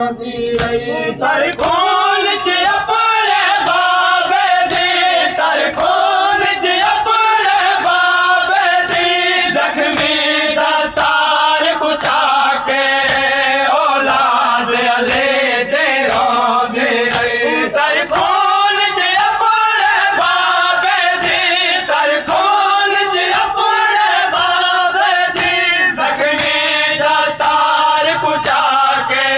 तर खून च अपने बाबे दी, तर खून च अपने बाबे दी, जख्मी दस्तार कुचा के औलाद अले दे रोंदी रही। तर खून च अपने बाबे दी, तर खून च अपने बाबे दी, जख्मी दस्तार कुचा के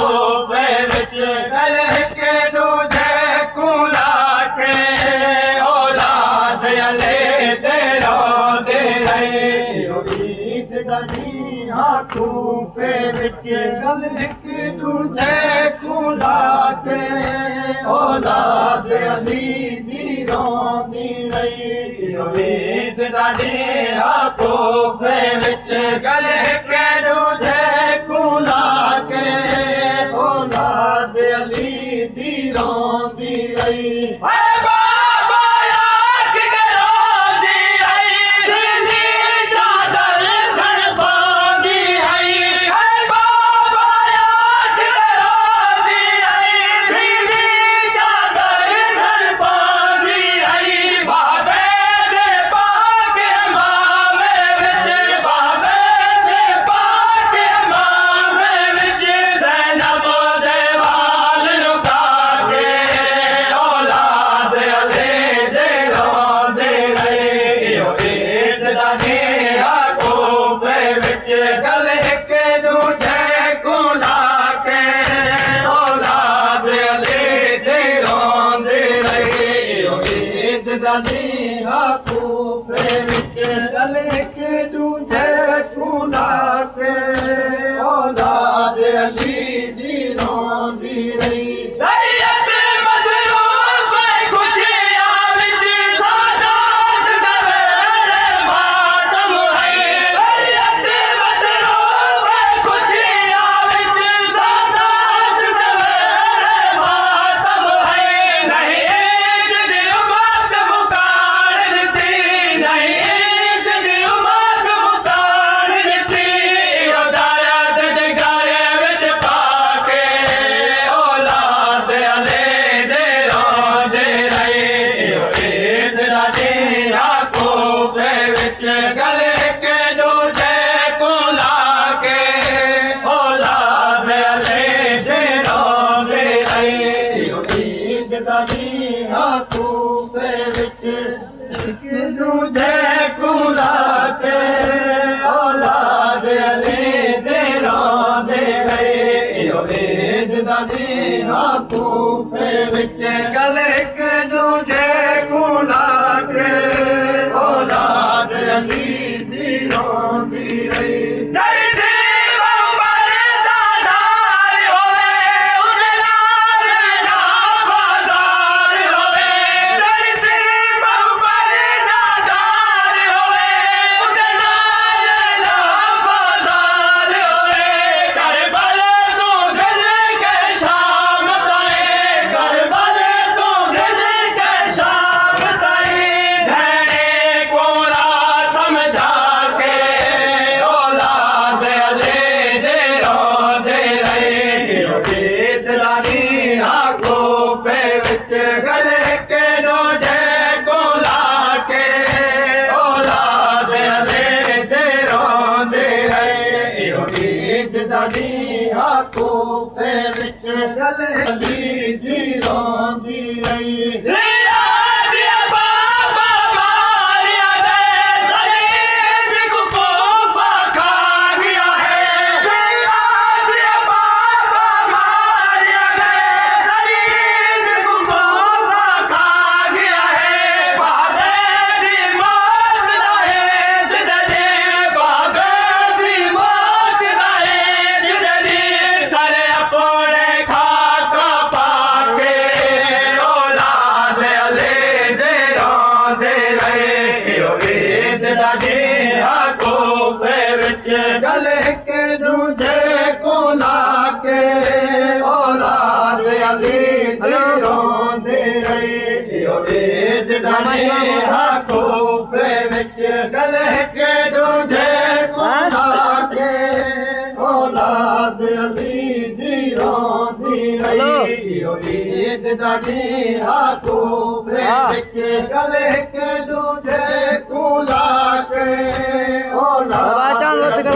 खूफे विच गल हिक दूजे खुला के औलाद अली दी रोंदी रही। उम्मीद दी खूफे विच गल हिक दूजे खुला के औलाद अली दी रोंदी रही। खूफे विच गल हिक दूजे खुला के औलाद अली दी रोंदी रही। खूफे विच हिक दूजे खुला के औलाद अली दे रोंदे रहे। उम्मीद दी खूफे विच गल हिक दूजे खुला के औलाद अली दी रोंदी रही। खूफे विच गल अली दी रोंदी रही। गल हिक दूजे खुला के औलाद अली दी रोंदी रही। खूफे विच गले के दूजे को लाके औलाद अली दी रोंदी रही ईद दा हाथू विच गले के दूजे को लाके औलाद